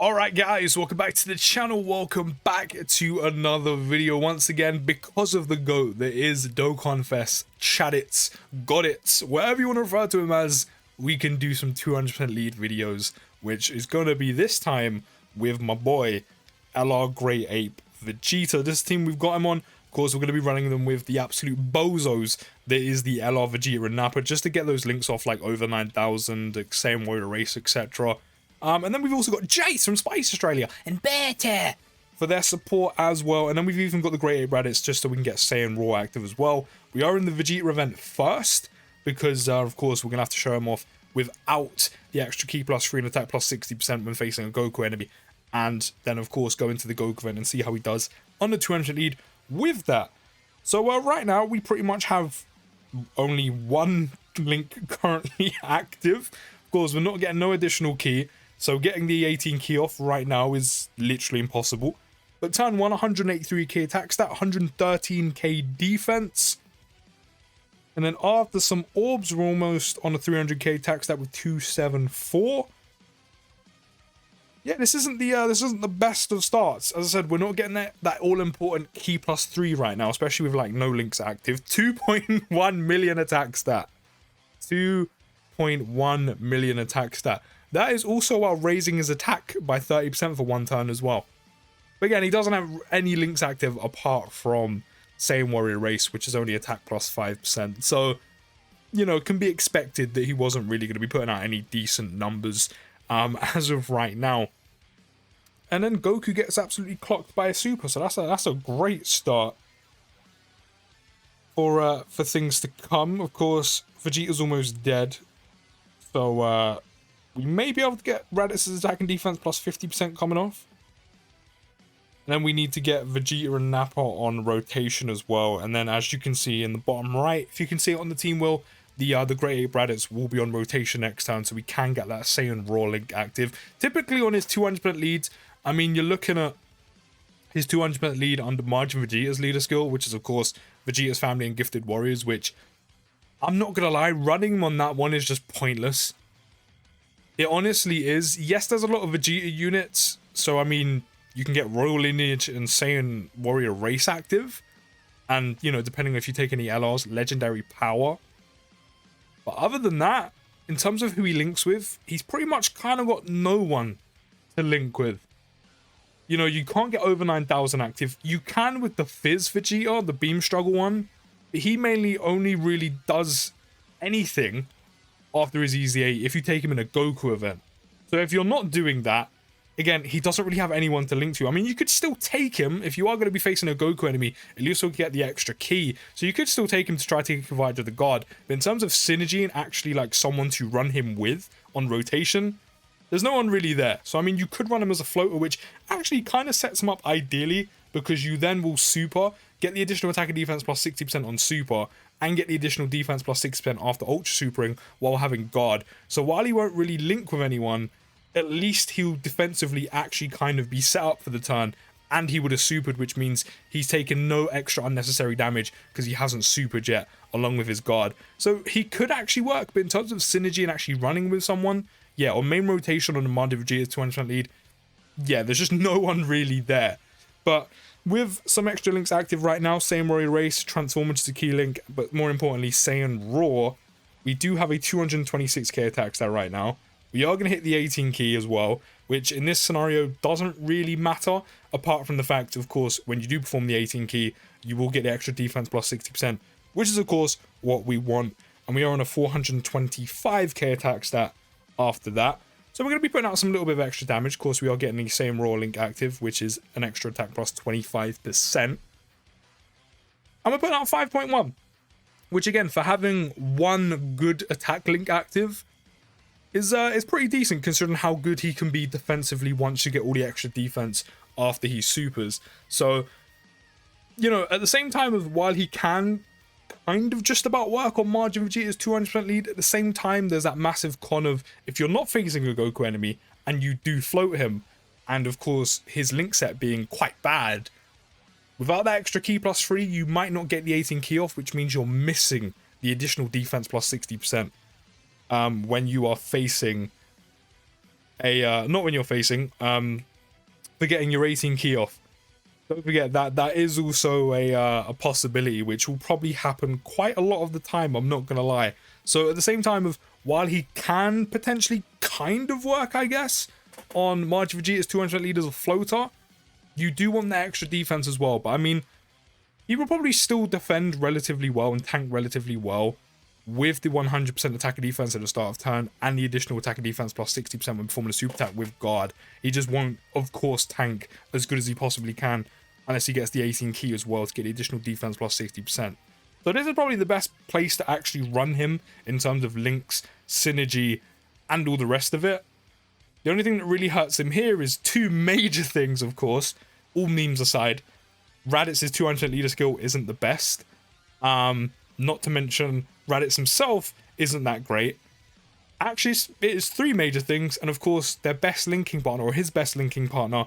Alright guys, welcome back to the channel, welcome back to another video once again. Because of the GOAT, there is Dokkan Fest, Chadits, Godits, whatever you want to refer to him as, we can do some 200% lead videos, which is going to be this time with my boy, LR Grey Ape Vegeta. This team we've got him on, of course we're going to be running them with the absolute bozos that is the LR Vegeta and Nappa, just to get those links off like over 9,000, same Warrior Race, etc. And then we've also got Jace from Spice Australia and Beartair for their support as well. And then we've even got the Great Ape Raditz just so we can get Saiyan Raw active as well. We are in the Vegeta event first because, of course, we're going to have to show him off without the extra Ki +3 and attack +60% when facing a Goku enemy. And then, of course, go into the Goku event and see how he does on the 200 lead with that. So right now, we pretty much have only one link currently active. Of course, we're not getting no additional Ki. So getting the 18 Ki off right now is literally impossible. But turn 1, 183k attack stat, 113k defense. And then after some orbs, we're almost on a 300k attack stat with 274. Yeah, this isn't the best of starts. As I said, we're not getting that all important Ki +3 right now, especially with like no links active. 2.1 million attack stat. 2.1 million attack stat. That is also while raising his attack by 30% for one turn as well. But again, he doesn't have any links active apart from Saiyan Warrior Race, which is only attack +5%. So, you know, it can be expected that he wasn't really going to be putting out any decent numbers as of right now. And then Goku gets absolutely clocked by a super, so that's a great start for things to come. Of course, Vegeta's almost dead, so we may be able to get Raditz's attack and defense +50% coming off. And then we need to get Vegeta and Nappa on rotation as well. And then as you can see in the bottom right, if you can see it on the team wheel, the Great Ape Raditz will be on rotation next turn, so we can get that Saiyan Raw link active. Typically on his 200% leads, I mean, you're looking at his 200% lead under Margin Vegeta's leader skill, which is of course Vegeta's Family and Gifted Warriors, which I'm not gonna lie, running him on that one is just pointless. It honestly is. Yes, there's a lot of Vegeta units, so I mean, you can get Royal Lineage and Saiyan Warrior Race active, and, you know, depending if you take any LRs, Legendary Power. But other than that, in terms of who he links with, he's pretty much kind of got no one to link with. You know, you can't get over 9,000 active. You can with the Fizz Vegeta, the Beam Struggle one, but he mainly only really does anything after his EZA if you take him in a Goku event. So if you're not doing that, again, he doesn't really have anyone to link to. I mean, you could still take him if you are going to be facing a Goku enemy, at least you'll get the extra Ki. So you could still take him to try to take advantage of the God. But in terms of synergy and actually like someone to run him with on rotation, there's no one really there. So I mean, you could run him as a floater, which actually kind of sets him up ideally, because you then will super, get the additional attack and defense +60% on super, and get the additional defense +6% after ultra supering while having guard. So while he won't really link with anyone, at least he'll defensively actually kind of be set up for the turn, and he would have supered, which means he's taken no extra unnecessary damage because he hasn't supered yet along with his guard. So he could actually work, but in terms of synergy and actually running with someone, yeah, on main rotation on the Manda Vegeta's 200% lead, yeah, there's just no one really there. But with some extra links active right now, Saiyan Warrior Race, Transform into the Ki link, but more importantly, Saiyan Raw, we do have a 226k attack stat right now. We are going to hit the 18 Ki as well, which in this scenario doesn't really matter, apart from the fact, of course, when you do perform the 18 Ki, you will get the extra defense +60%, which is, of course, what we want. And we are on a 425k attack stat after that. So we're going to be putting out some little bit of extra damage. Of course, we are getting the same Raw link active, which is an extra attack +25%. And we're putting out 5.1, which again, for having one good attack link active, is pretty decent considering how good he can be defensively once you get all the extra defense after he supers. So, you know, at the same time, of while he can kind of just about work on Margin Vegeta's 200% lead, at the same time there's that massive con of if you're not facing a Goku enemy and you do float him, and of course his link set being quite bad, without that extra Ki +3 you might not get the 18 Ki off, which means you're missing the additional defense +60% when you are facing not when you're facing, for getting your 18 key off. Don't forget that that is also a possibility, which will probably happen quite a lot of the time, I'm not gonna lie. So at the same time of, while he can potentially kind of work, I guess, on March Vegeta's 200 liters of floater, you do want that extra defense as well. But I mean, he will probably still defend relatively well and tank relatively well with the 100% attack and defense at the start of turn and the additional attack and defense plus 60% when performing a super attack with guard. He just won't, of course, tank as good as he possibly can unless he gets the 18 key as well to get the additional defense plus 60%. So this is probably the best place to actually run him in terms of links, synergy, and all the rest of it. The only thing that really hurts him here is two major things, of course, all memes aside. Raditz's 200 leader skill isn't the best. Not to mention, Raditz himself isn't that great. Actually, it is three major things, and of course, their best linking partner, or his best linking partner,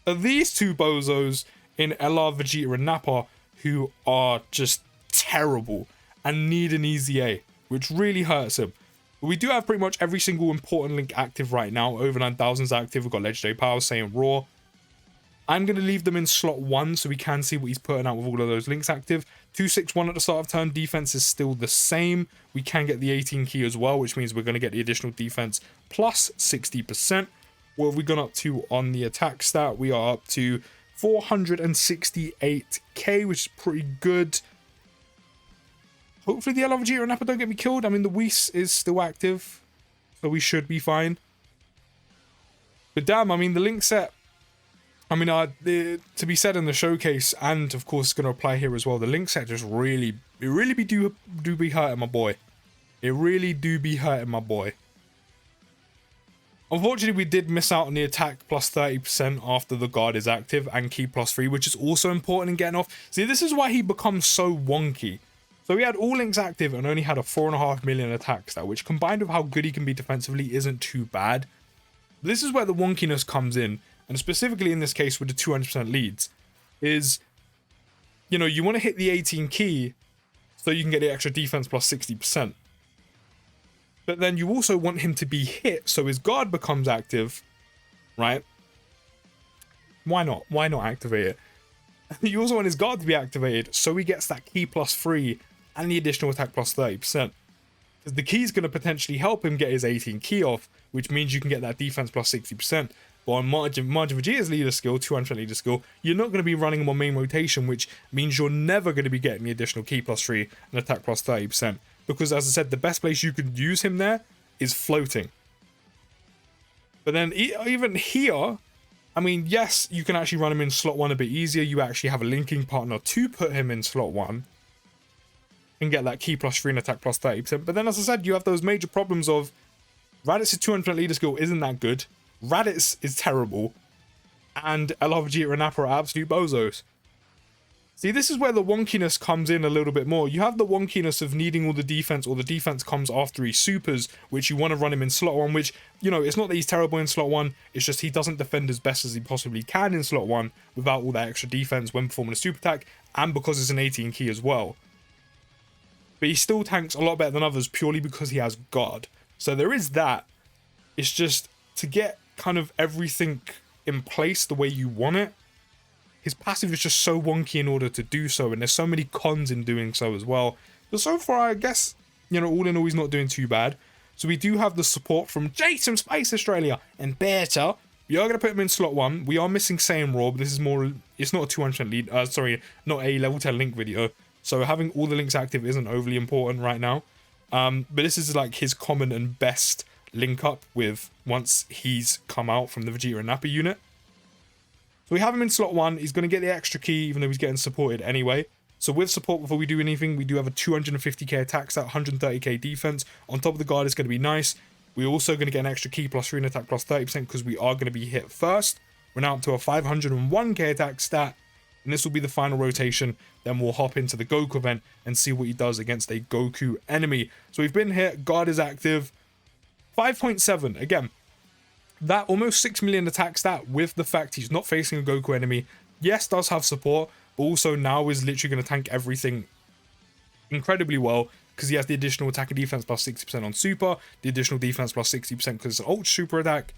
are these two bozos in LR, Vegeta, and Nappa, who are just terrible and need an easy A, which really hurts him. But we do have pretty much every single important link active right now. Over 9,000 is active. We've got Legendary Power, Saiyan Raw. I'm going to leave them in slot 1 so we can see what he's putting out with all of those links active. 261 at the start of turn. Defense is still the same. We can get the 18 key as well, which means we're going to get the additional defense plus 60%. What have we gone up to on the attack stat? We are up to 468k, which is pretty good. Hopefully the LR Vegeta and Nappa don't get me killed. I mean, the Whis is still active, so we should be fine. But damn, I mean, the link set, I mean, to be said in the showcase, and of course it's going to apply here as well, the link set just really, do be hurting my boy. It really do be hurting my boy. Unfortunately, we did miss out on the attack plus 30% after the guard is active and key plus 3, which is also important in getting off. See, this is why he becomes so wonky. So he had all links active and only had a 4.5 million attack stat, which combined with how good he can be defensively isn't too bad. This is where the wonkiness comes in, and specifically in this case with the 200% leads, is, you know, you want to hit the 18 key so you can get the extra defense plus 60%. But then you also want him to be hit so his guard becomes active, right? Why not? Why not activate it? You also want his guard to be activated so he gets that key plus 3 and the additional attack plus 30%. Because the key is going to potentially help him get his 18 key off, which means you can get that defense plus 60%. But on Margin Vegeta's leader skill, 200 leader skill, you're not going to be running him on main rotation, which means you're never going to be getting the additional key plus 3 and attack plus 30%. Because as I said, the best place you could use him there is floating. But then even here, I mean, yes, you can actually run him in slot 1 a bit easier. You actually have a linking partner to put him in slot 1 and get that key plus 3 and attack plus 30%. But then, as I said, you have those major problems of Raditz's 200% leader skill isn't that good. Raditz is terrible. And LR Vegeta and Nappa are absolute bozos. See, this is where the wonkiness comes in a little bit more. You have the wonkiness of needing all the defense, or the defense comes after he supers, which you want to run him in slot 1, which, you know, it's not that he's terrible in slot 1, it's just he doesn't defend as best as he possibly can in slot 1 without all that extra defense when performing a super attack, and because it's an 18 key as well. But he still tanks a lot better than others purely because he has guard. So there is that. It's just to get kind of everything in place the way you want it. His passive is just so wonky in order to do so, and there's so many cons in doing so as well. But so far, I guess, you know, all in all, he's not doing too bad. So we do have the support from Jason Space Australia and Beta. We are going to put him in slot 1. We are missing Saiyan Raw, but this is more, it's not a 200% lead, sorry, not a level 10 link video. So having all the links active isn't overly important right now. But this is like his common and best link up with once he's come out from the Vegeta and Nappa unit. So we have him in slot 1. He's going to get the extra key, even though he's getting supported anyway. So with support, before we do anything, we do have a 250k attack stat, 130k defense. On top of the guard, it's going to be nice. We're also going to get an extra key plus 3 and attack plus 30% because we are going to be hit first. We're now up to a 501k attack stat. And this will be the final rotation. Then we'll hop into the Goku event and see what he does against a Goku enemy. So we've been hit. Guard is active. 5.7. Again, that almost 6 million attack stat with the fact he's not facing a Goku enemy. Yes, does have support, but also now is literally going to tank everything incredibly well because he has the additional attack and defense plus 60% on super, the additional defense plus 60% because it's an ultra super attack.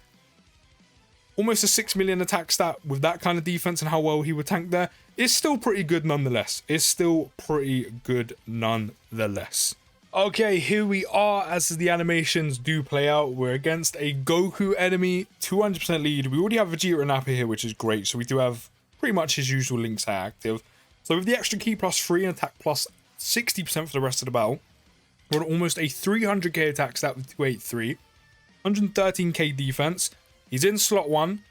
almost a 6 million attack stat with that kind of defense and how well he would tank there is still pretty good nonetheless. It's still pretty good nonetheless. Okay, here we are as the animations do play out. We're against a Goku enemy, 200% lead. We already have Vegeta and Nappa here, which is great. So we do have pretty much his usual links active. So with the extra key +3 and attack +60% for the rest of the battle, we're at almost a 300k attack stat with 283, 113k defense. He's in slot 1,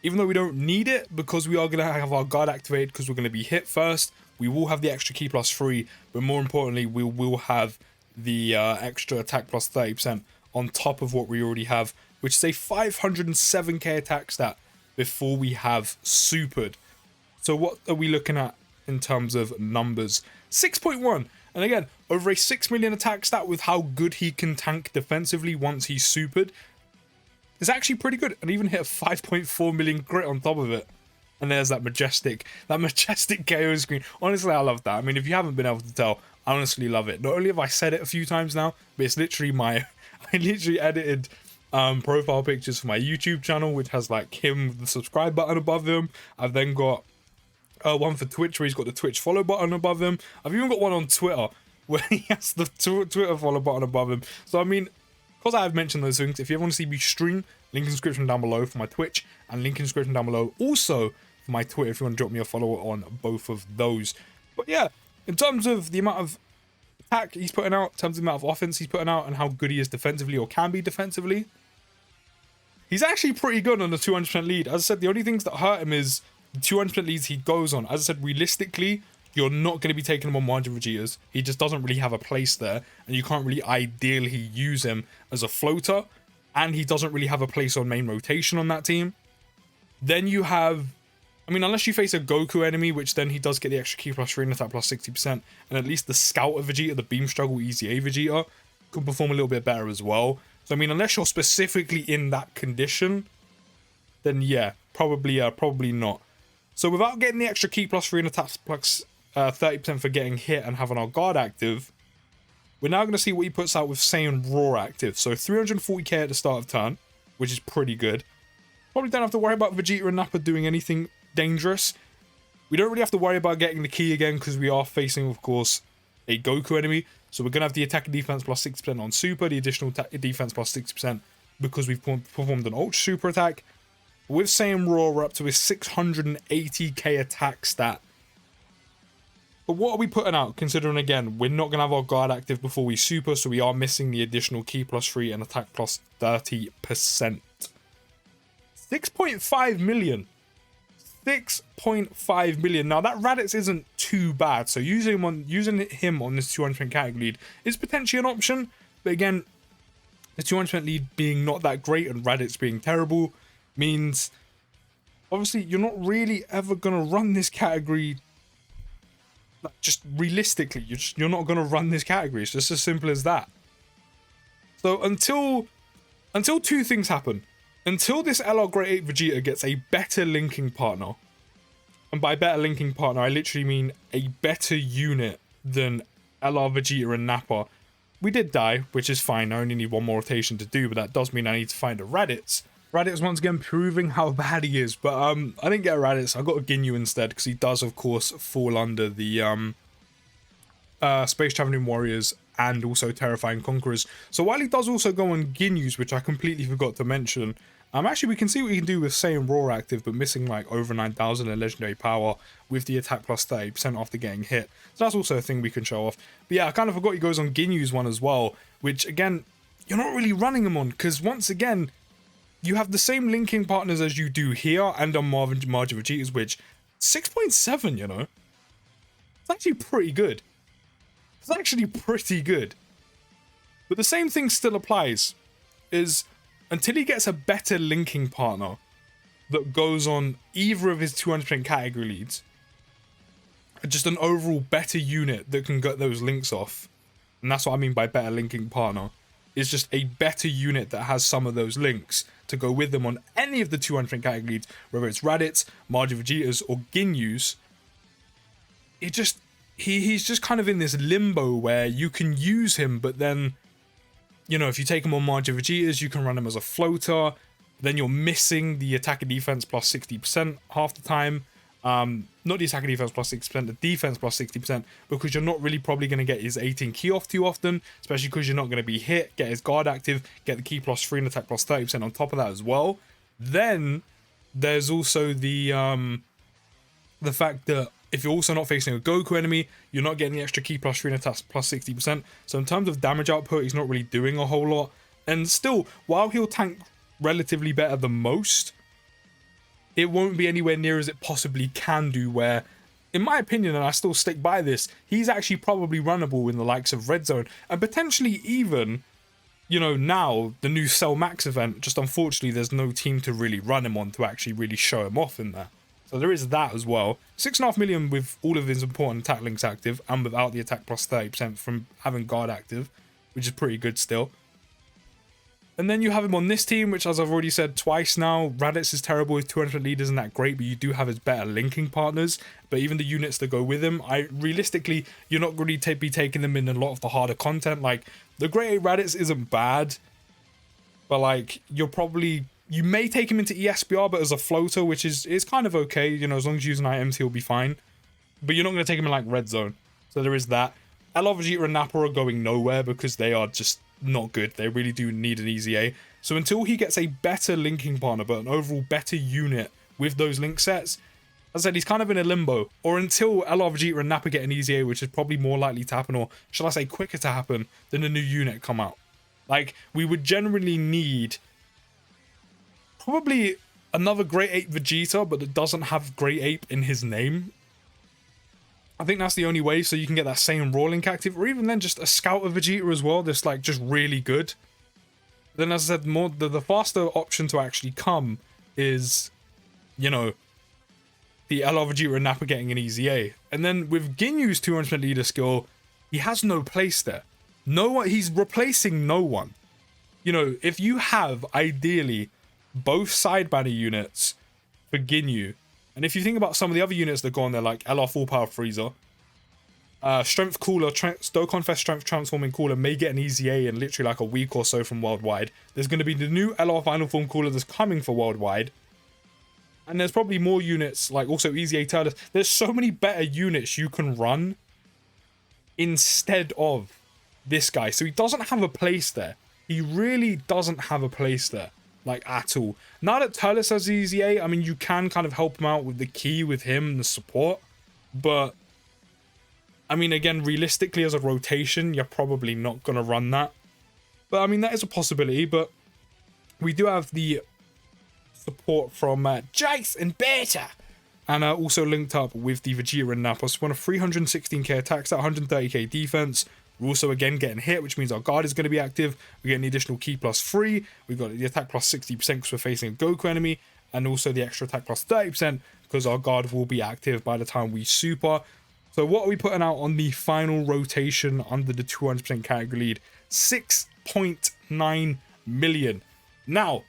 even though we don't need it because we are going to have our guard activated because we're going to be hit first. We will have the extra key +3, but more importantly, we will have the extra attack +30% on top of what we already have, which is a 507k attack stat before we have supered. So what are we looking at in terms of numbers? 6.1, and again, over a 6 million attack stat with how good he can tank defensively once he's supered is actually pretty good, and even hit a 5.4 million crit on top of it. And there's that majestic KO screen. Honestly, I love that. I mean, if you haven't been able to tell, I honestly love it. Not only have I said it a few times now, but it's literally I literally edited profile pictures for my YouTube channel, which has like him with the subscribe button above him. I've then got one for Twitch where he's got the Twitch follow button above him. I've even got one on Twitter where he has the Twitter follow button above him. So I mean, because I have mentioned those things, if you ever want to see me stream, link in the description down below for my Twitch, and link in the description down below also for my Twitter if you want to drop me a follow on both of those. But yeah, in terms of the amount of attack he's putting out, in terms of the amount of offense he's putting out, and how good he is defensively or can be defensively, he's actually pretty good on the 200% lead. As I said, the only things that hurt him is the 200% leads he goes on. As I said, realistically, you're not going to be taking him on Majin Vegetas. He just doesn't really have a place there, and you can't really ideally use him as a floater, and he doesn't really have a place on main rotation on that team. Then you have, I mean, unless you face a Goku enemy, which then he does get the extra key +3 and attack +60%, and at least the Scout of Vegeta, the Beam Struggle Easy A Vegeta, could perform a little bit better as well. So I mean, unless you're specifically in that condition, then yeah, probably not. So without getting the extra key +3 and attack +30% for getting hit and having our guard active, we're now going to see what he puts out with Saiyan Raw active. So 340k at the start of turn, which is pretty good. Probably don't have to worry about Vegeta and Nappa doing anything dangerous. We don't really have to worry about getting the key again because we are facing, of course, a Goku enemy. So we're going to have the attack and defense +60% on Super, the additional defense +60% because we've performed an Ultra Super attack. With Saiyan Raw, we're up to a 680k attack stat. But what are we putting out, considering, again, we're not going to have our guard active before we super, so we are missing the additional key +3 and attack +30%. 6.5 million. 6.5 million. Now, that Raditz isn't too bad, so using him on this 200% category lead is potentially an option. But again, the 200% lead being not that great and Raditz being terrible means, obviously, you're not really ever going to run this category. Just realistically, you're not going to run this category. It's just as simple as that. So until two things happen. Until this LR Great Ape Vegeta gets a better linking partner, and by better linking partner, I literally mean a better unit than LR Vegeta and Nappa. We did die, which is fine. I only need one more rotation to do, but that does mean I need to find a Raditz. Raditz once again proving how bad he is, but I didn't get a Raditz. I got a Ginyu instead because he does, of course, fall under the Space Traveling Warriors and also Terrifying Conquerors. So while he does also go on Ginyus, which I completely forgot to mention, actually we can see what he can do with Saiyan Raw active, but missing like over 9,000 in legendary power with the attack +30% after getting hit. So that's also a thing we can show off. But yeah, I kind of forgot he goes on Ginyu's one as well, which again, you're not really running him on because once again, you have the same linking partners as you do here and on Majin Vegeta's, which 6.7, you know, it's actually pretty good. It's actually pretty good. But the same thing still applies, is until he gets a better linking partner that goes on either of his 200% category leads, just an overall better unit that can get those links off, and that's what I mean by better linking partner, is just a better unit that has some of those links to go with them on any of the 200% category leads, whether it's Raditz, Majin Vegeta's, or Ginyu's. He's just kind of in this limbo where you can use him, but then, you know, if you take him on Majin Vegeta's, you can run him as a floater. then you're missing the attack and defense plus 60% half the time. Not the attack and defense plus 60%, the defense plus 60%, because you're not really probably going to get his 18 key off too often, especially because you're not going to be hit, get his guard active, get the key plus 3 and attack plus 30% on top of that as well. Then there's also the fact that if you're also not facing a Goku enemy, you're not getting the extra key plus 3 and attack plus 60%. So in terms of damage output, he's not really doing a whole lot. And still, while he'll tank relatively better than most, it won't be anywhere near as it possibly can do, where, in my opinion, and I still stick by this, he's actually probably runnable in the likes of Red Zone, and potentially even, you know, now, the new Cell Max event, just unfortunately there's no team to really run him on to actually really show him off in there. So there is that as well. 6.5 million with all of his important attack links active, and without the attack plus 30% from having guard active, which is pretty good still. And then you have him on this team, which, as I've already said twice now, Raditz is terrible. His 200 lead isn't that great, but you do have his better linking partners. But even the units that go with him, realistically, you're not going to be taking them in a lot of the harder content. Like, the Great Ape Raditz isn't bad, but like, you may take him into ESBR, but as a floater, which is kind of okay. You know, as long as you're using items, he'll be fine. But you're not going to take him in like Red Zone. So there is that. LR Vegeta and Nappa are going nowhere because they are just not good. They really do need an easy A. So until he gets a better linking partner, but an overall better unit with those link sets, as I said, he's kind of in a limbo. Or until LR Vegeta and Nappa get an easy A, which is probably more likely to happen, or shall I say quicker to happen, than a new unit come out. Like, we would generally need probably another Great Ape Vegeta, but that doesn't have Great Ape in his name. I think that's the only way, so you can get that same raw link active, or even then just a Scout of Vegeta as well, that's like just really good. Then, as I said, the faster option to actually come is, you know, the LR Vegeta and Nappa getting an easy A. And then with Ginyu's 200% leader skill, he has no place there. No one, he's replacing no one. You know, if you have, ideally, both side banner units for Ginyu, and if you think about some of the other units that go on there, like LR Full Power Freezer, Strength Cooler, Dokkan Fest Strength Transforming Cooler may get an easy A in literally like a week or so from Worldwide. There's going to be the new LR Final Form Cooler that's coming for Worldwide. And there's probably more units, like also easy A Turles. There's so many better units you can run instead of this guy. So he doesn't have a place there. He really doesn't have a place there. Like, at all. Now that Turles has easy A, I mean, you can kind of help him out with the key with him and the support. But, I mean, again, realistically, as a rotation, you're probably not going to run that. But, I mean, that is a possibility. But we do have the support from Jace and Beta. And also linked up with the Vegeta and Nappa. So, one of 316k attacks, that 130k defense. We're also, again, getting hit, which means our guard is going to be active. We're getting the additional key plus 3. We've got the attack plus 60% because we're facing a Goku enemy. And also the extra attack plus 30% because our guard will be active by the time we super. So what are we putting out on the final rotation under the 200% category lead? 6.9 million. Now,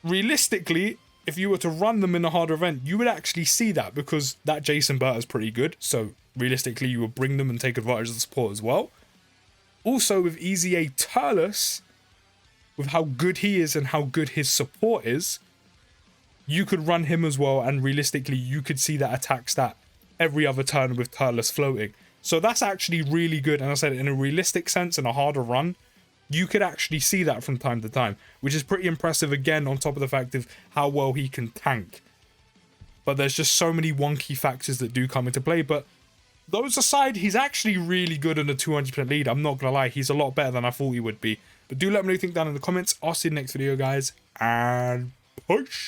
realistically, if you were to run them in a harder event, you would actually see that because that Jason Burt is pretty good. So realistically, you would bring them and take advantage of the support as well. Also, with Easy A Turles, with how good he is and how good his support is, you could run him as well, and realistically, you could see that attack stat every other turn with Turles floating. So that's actually really good, and I said in a realistic sense, in a harder run, you could actually see that from time to time, which is pretty impressive, again, on top of the fact of how well he can tank. But there's just so many wonky factors that do come into play, but those aside, he's actually really good on a 200% lead. I'm not going to lie, he's a lot better than I thought he would be. But do let me know what you think down in the comments. I'll see you in the next video, guys, and push!